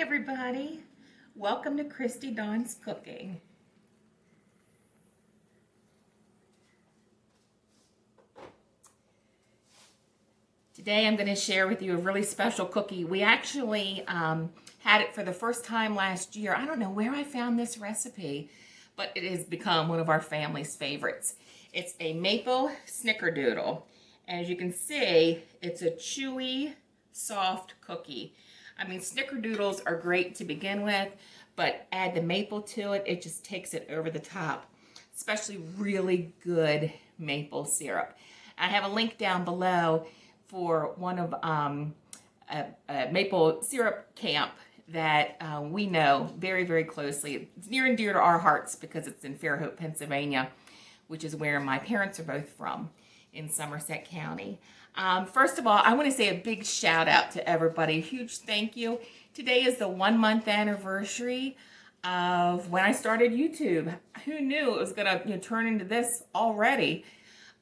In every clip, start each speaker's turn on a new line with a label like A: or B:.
A: everybody. Welcome to Christy Dawn's Cooking. Today I'm going to share with you a really special cookie. We actually had it for the first time last year. I don't know where I found this recipe, but it has become one of our family's favorites. It's a maple snickerdoodle. As you can see, it's a chewy, soft cookie. I mean, snickerdoodles are great to begin with, but add the maple to it, it just takes it over the top. Especially really good maple syrup. I have a link down below for one of a maple syrup camp that we know very, very closely. It's near and dear to our hearts because it's in Fairhope, Pennsylvania, which is where my parents are both from, in Somerset County. First of all, I want to say a big shout out to everybody. A huge thank you. Today is the 1 month anniversary of when I started YouTube. Who knew it was going to turn into this already?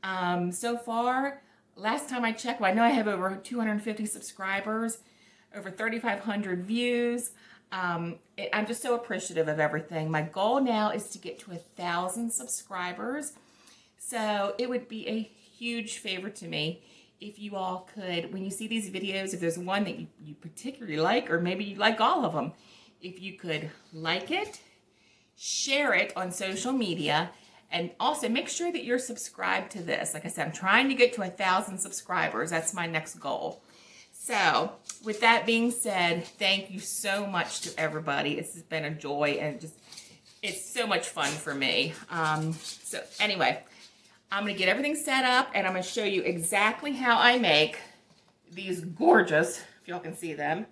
A: So far, last time I checked, I know I have over 250 subscribers, over 3,500 views. I'm just so appreciative of everything. My goal now is to get to 1,000 subscribers. So it would be a huge favor to me if you all could, when you see these videos, if there's one that you particularly like, or maybe you like all of them, if you could like it, share it on social media, and also make sure that you're subscribed to this. Like I said, I'm trying to get to 1,000 subscribers. That's my next goal. So with that being said, thank you so much to everybody. It's been a joy, and it's so much fun for me. So anyway, I'm going to get everything set up, and I'm going to show you exactly how I make these gorgeous, if y'all can see them,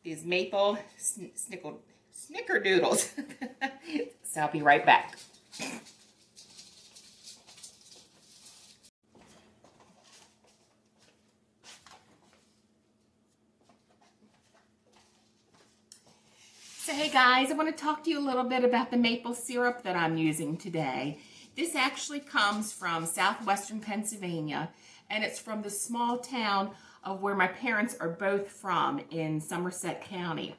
A: these maple snickerdoodles. So I'll be right back. So hey guys, I want to talk to you a little bit about the maple syrup that I'm using today. This actually comes from southwestern Pennsylvania, and it's from the small town of where my parents are both from in Somerset County.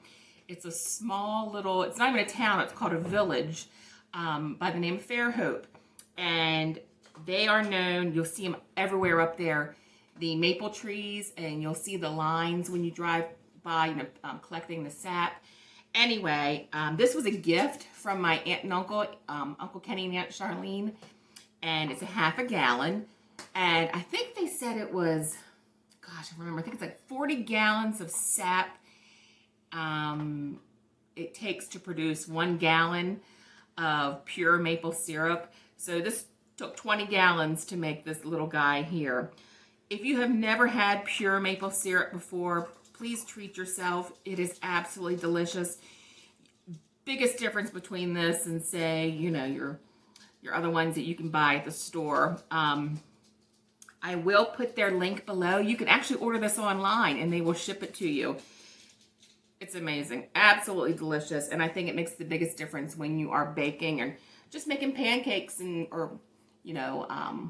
A: It's a small little, it's not even a town, it's called a village by the name of Fairhope. And they are known, you'll see them everywhere up there, the maple trees, and you'll see the lines when you drive by, collecting the sap. Anyway, this was a gift from my aunt and uncle, Uncle Kenny and Aunt Charlene, and it's a half a gallon. And I think they said it was, gosh, I remember, I think it's like 40 gallons of sap it takes to produce 1 gallon of pure maple syrup. So this took 20 gallons to make this little guy here. If you have never had pure maple syrup before, please treat yourself. It is absolutely delicious. Biggest difference between this and, say, your other ones that you can buy at the store. I will put their link below. You can actually order this online and they will ship it to you. It's amazing. Absolutely delicious. And I think it makes the biggest difference when you are baking and just making pancakes or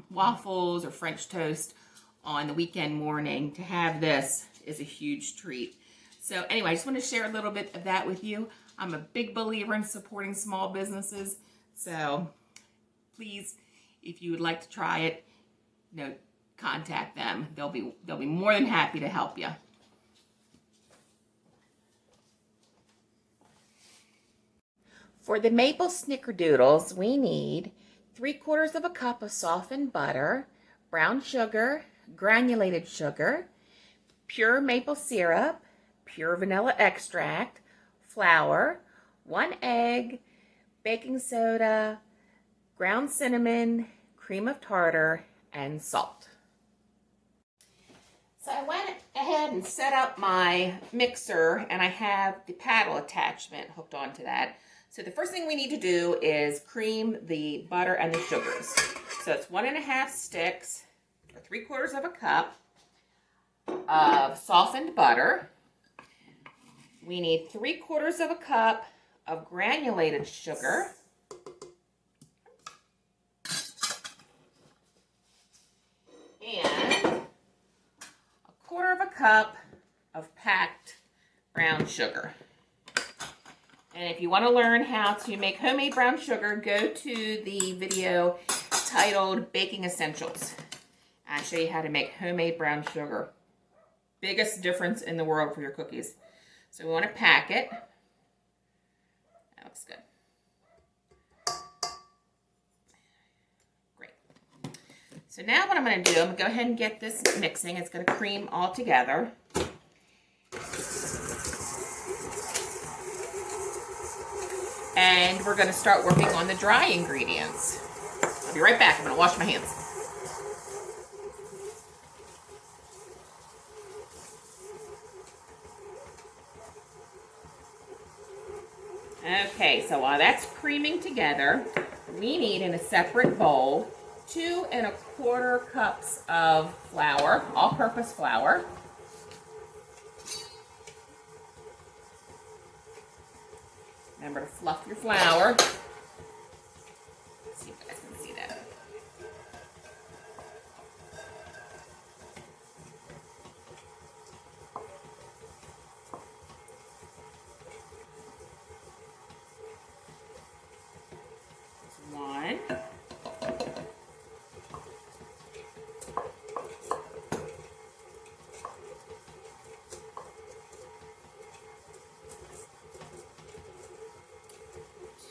A: waffles or French toast on the weekend morning. To have this is a huge treat. So anyway, I just want to share a little bit of that with you. I'm a big believer in supporting small businesses. So please, if you would like to try it, contact them. They'll be more than happy to help you. For the maple snickerdoodles, we need 3/4 cup of softened butter, brown sugar, granulated sugar, pure maple syrup, pure vanilla extract, flour, 1 egg, baking soda, ground cinnamon, cream of tartar, and salt. So I went ahead and set up my mixer, and I have the paddle attachment hooked onto that. So the first thing we need to do is cream the butter and the sugars. So it's 1½ sticks, or 3/4 cup of softened butter. We need 3/4 cup of granulated sugar. And 1/4 cup of packed brown sugar. And if you want to learn how to make homemade brown sugar, go to the video titled Baking Essentials. I show you how to make homemade brown sugar. Biggest difference in the world for your cookies. So we want to pack it. That looks good. Great. So now what I'm going to do, I'm going to go ahead and get this mixing. It's going to cream all together. And we're going to start working on the dry ingredients. I'll be right back. I'm going to wash my hands. Okay, so while that's creaming together, we need in a separate bowl 2 1/4 cups of flour, all-purpose flour. Remember to fluff your flour. Let's see if you guys can see that. One.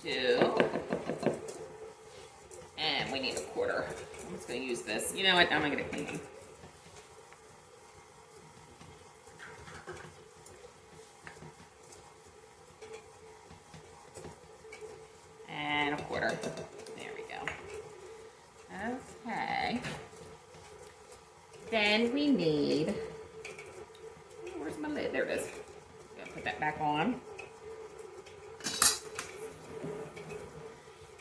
A: Two. And we need 1/4. I'm just going to use this. You know what? I'm going to get a clean one. And 1/4. There we go. Okay. Then we need, where's my lid? There it is. I'm going to put that back on.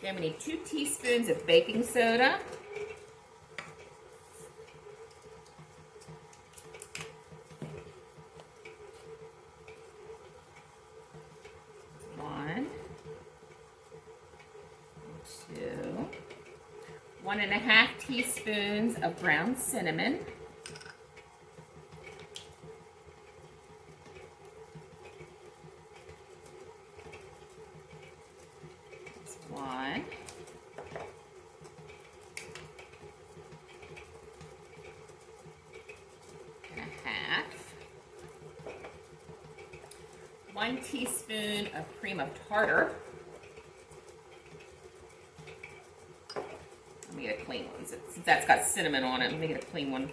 A: Then we need 2 teaspoons of baking soda. One, 2, 1½ teaspoons of ground cinnamon. One. And 1/2. 1 teaspoon of cream of tartar. Let me get a clean one. Since that's got cinnamon on it, let me get a clean one.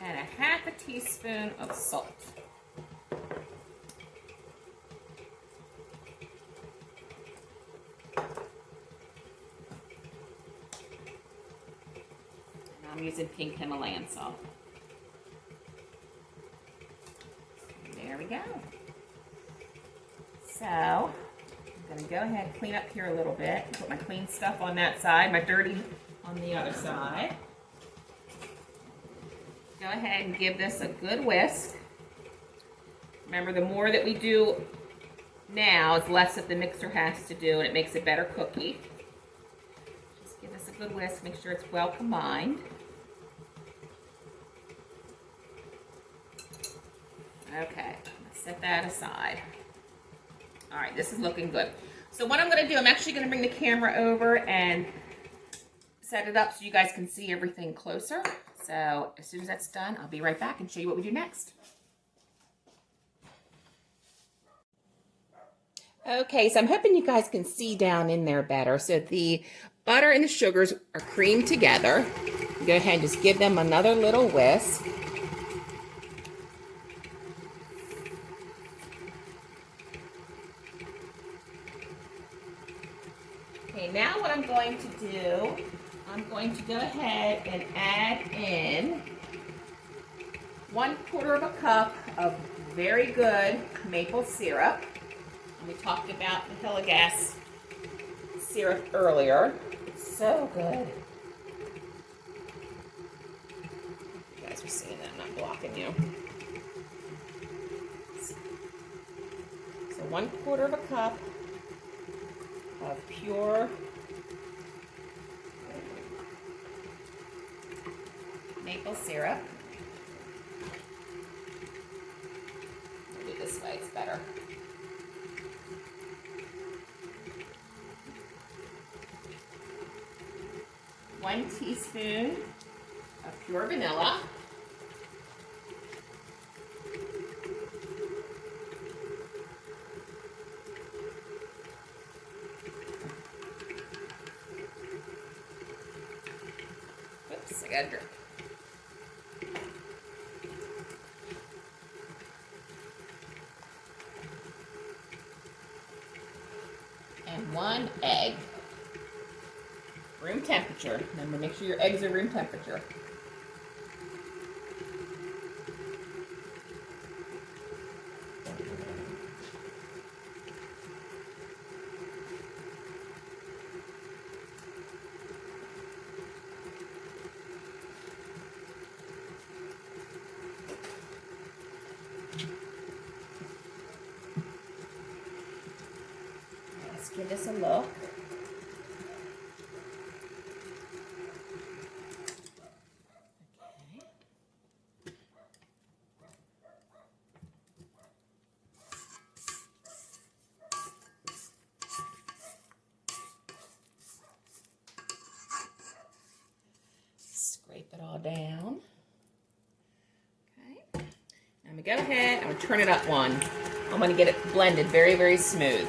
A: And 1/2 teaspoon of salt. And I'm using pink Himalayan salt. There we go. So, I'm going to go ahead and clean up here a little bit. Put my clean stuff on that side, my dirty on the other side. Go ahead and give this a good whisk. Remember, the more that we do now, it's less that the mixer has to do, and it makes a better cookie. Just give this a good whisk, make sure it's well combined. Okay, let's set that aside. All right, this is looking good. So what I'm going to do, I'm actually going to bring the camera over and set it up so you guys can see everything closer. So as soon as that's done, I'll be right back and show you what we do next. Okay, so I'm hoping you guys can see down in there better. So the butter and the sugars are creamed together. Go ahead and just give them another little whisk. Okay, now what I'm going to do, I'm going to go ahead and add in 1/4 cup of very good maple syrup. We talked about the Hillegas syrup earlier. It's so good. seeing that I'm not blocking you. So 1/4 cup of pure maple syrup. I'll do it this way, it's better. One teaspoon of pure vanilla. Oops, I got a drip. And 1 egg. Room temperature. Remember, make sure your eggs are room temperature. Let's give this a look. Scrape it all down. Okay. Now I'm going to go ahead, I'm going to turn it up 1. I'm going to get it blended very, very smooth.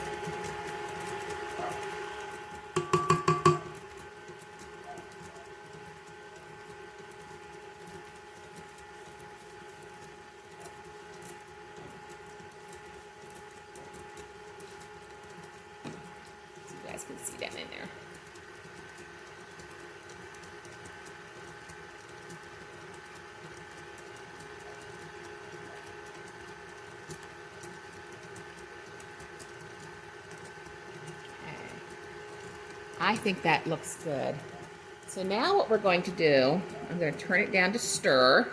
A: So you guys can see that in there. I think that looks good. So now what we're going to do, I'm going to turn it down to stir.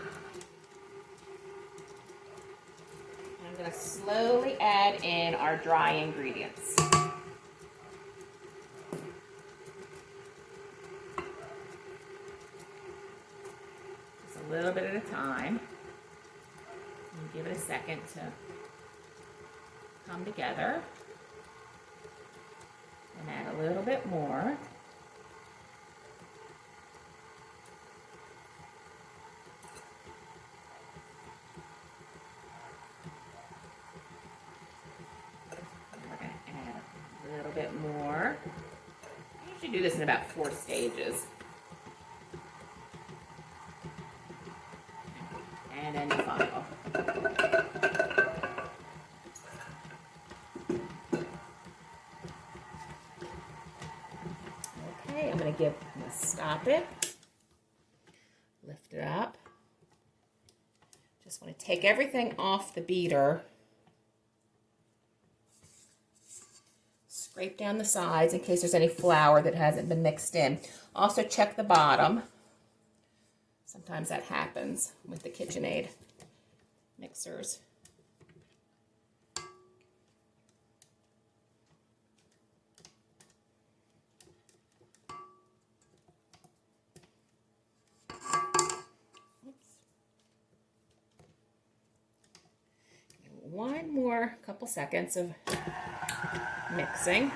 A: I'm going to slowly add in our dry ingredients. Just a little bit at a time. And give it a second to come together. And add a little bit more. And we're going to add a little bit more. I usually do this in about 4 stages. And then the final. Okay, I'm going to stop it, lift it up. Just want to take everything off the beater. Scrape down the sides in case there's any flour that hasn't been mixed in. Also check the bottom. Sometimes that happens with the KitchenAid mixers. One more couple seconds of mixing.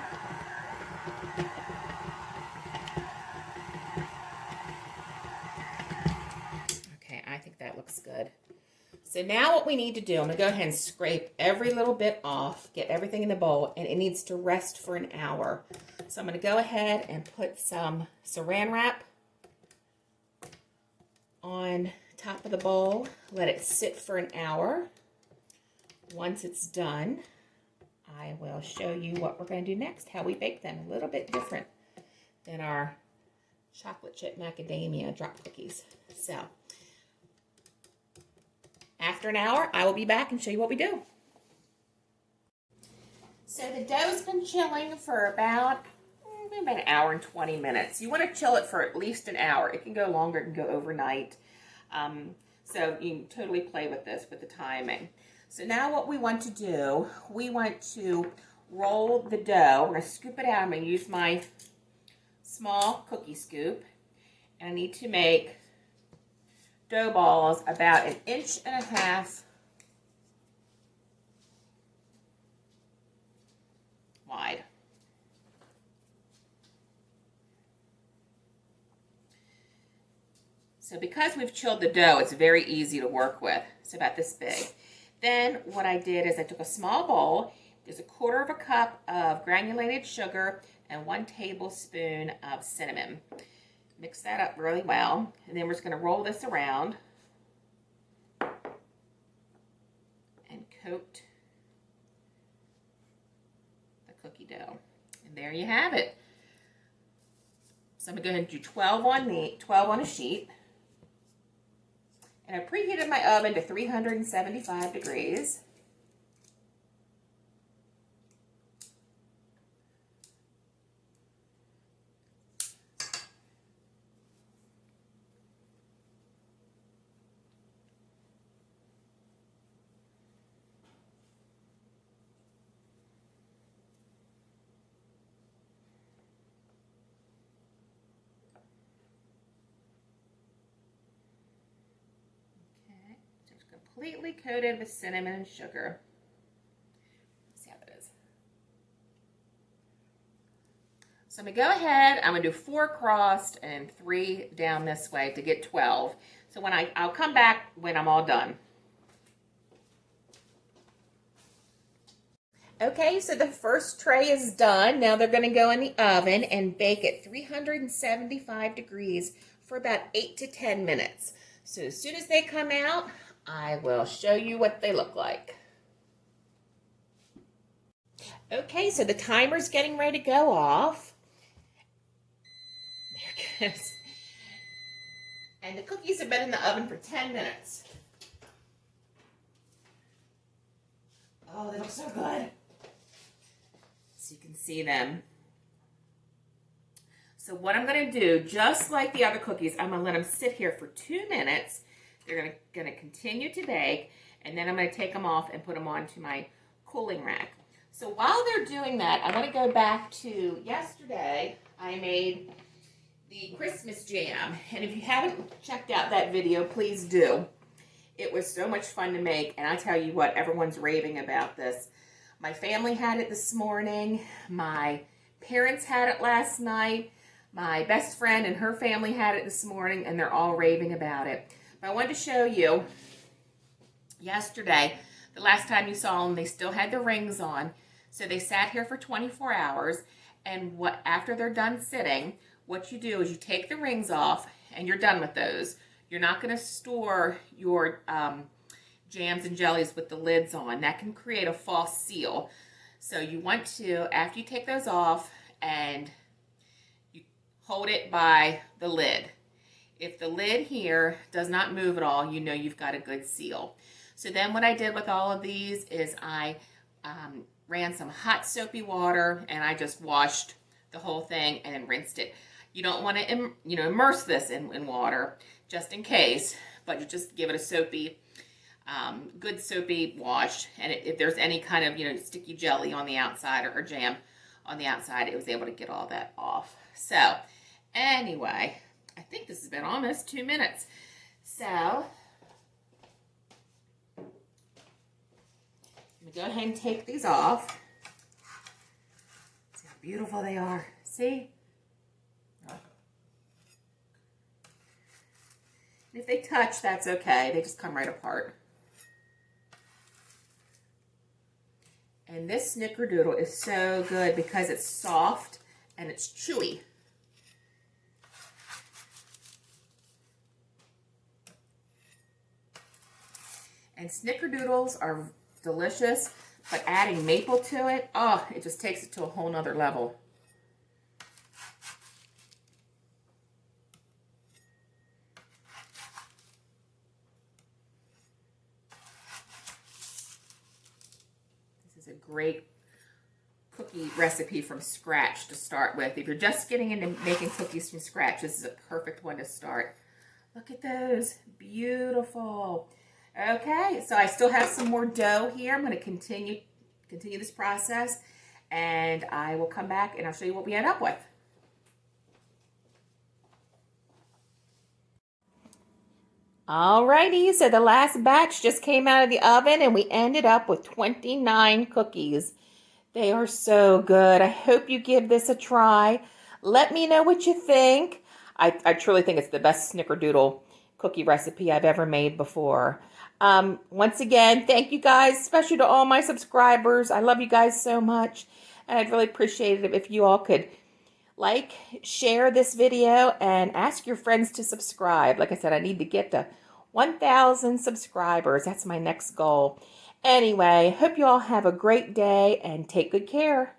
A: Okay, I think that looks good. So now what we need to do, I'm going to go ahead and scrape every little bit off, get everything in the bowl, and it needs to rest for an hour. So I'm going to go ahead and put some saran wrap on top of the bowl, let it sit for an hour. Once it's done, I will show you what we're going to do next, how we bake them. A little bit different than our chocolate chip macadamia drop cookies. So, after an hour, I will be back and show you what we do. So the dough's been chilling for about an hour and 20 minutes. You want to chill it for at least an hour. It can go longer, it can go overnight. So you can totally play with this, with the timing. So now what we want to do, we want to roll the dough. We're going to scoop it out. I'm going to use my small cookie scoop. And I need to make dough balls about 1.5 inches wide. So because we've chilled the dough, it's very easy to work with. It's about this big. Then what I did is I took a small bowl. There's 1/4 cup of granulated sugar and 1 tablespoon of cinnamon. Mix that up really well. And then we're just going to roll this around and coat the cookie dough. And there you have it. So I'm going to go ahead and do 12 on a sheet. And I preheated my oven to 375 degrees. Completely coated with cinnamon and sugar. Let's see how that is. So I'm going to go ahead, I'm going to do 4 across and 3 down this way to get 12. So when I'll come back when I'm all done. Okay, so the first tray is done. Now they're going to go in the oven and bake at 375 degrees for about 8 to 10 minutes. So as soon as they come out, I will show you what they look like. Okay, so the timer's getting ready to go off. There it goes. And the cookies have been in the oven for 10 minutes. Oh, they look so good. So you can see them. So what I'm going to do, just like the other cookies, I'm going to let them sit here for 2 minutes. They're going to continue to bake, and then I'm going to take them off and put them onto my cooling rack. So while they're doing that, I want to go back to yesterday. I made the Christmas jam, and if you haven't checked out that video, please do. It was so much fun to make, and I tell you what, everyone's raving about this. My family had it this morning. My parents had it last night. My best friend and her family had it this morning, and they're all raving about it. But I wanted to show you yesterday, the last time you saw them, they still had the rings on. So they sat here for 24 hours, and after they're done sitting, what you do is you take the rings off, and you're done with those. You're not going to store your jams and jellies with the lids on. That can create a false seal. So you want to, after you take those off, and you hold it by the lid. If the lid here does not move at all, you know you've got a good seal. So then what I did with all of these is I ran some hot soapy water, and I just washed the whole thing and then rinsed it. You don't want to immerse this in water just in case, but you just give it a soapy, good soapy wash. And if there's any kind of sticky jelly on the outside or jam on the outside, it was able to get all that off. So anyway, I think this has been almost 2 minutes. So I'm going to go ahead and take these off. See how beautiful they are. See? And if they touch, that's okay. They just come right apart. And this Snickerdoodle is so good because it's soft and it's chewy. And Snickerdoodles are delicious, but adding maple to it, oh, it just takes it to a whole nother level. This is a great cookie recipe from scratch to start with. If you're just getting into making cookies from scratch, this is a perfect one to start. Look at those. Beautiful. Okay, so I still have some more dough here. I'm going to continue this process, and I will come back and I'll show you what we end up with. Alrighty, so the last batch just came out of the oven and we ended up with 29 cookies. They are so good. I hope you give this a try. Let me know what you think. I truly think it's the best Snickerdoodle cookie recipe I've ever made before. Once again, thank you guys, especially to all my subscribers. I love you guys so much, and I'd really appreciate it if you all could like, share this video, and ask your friends to subscribe. Like I said, I need to get to 1,000 subscribers. That's my next goal. Anyway, hope you all have a great day and take good care.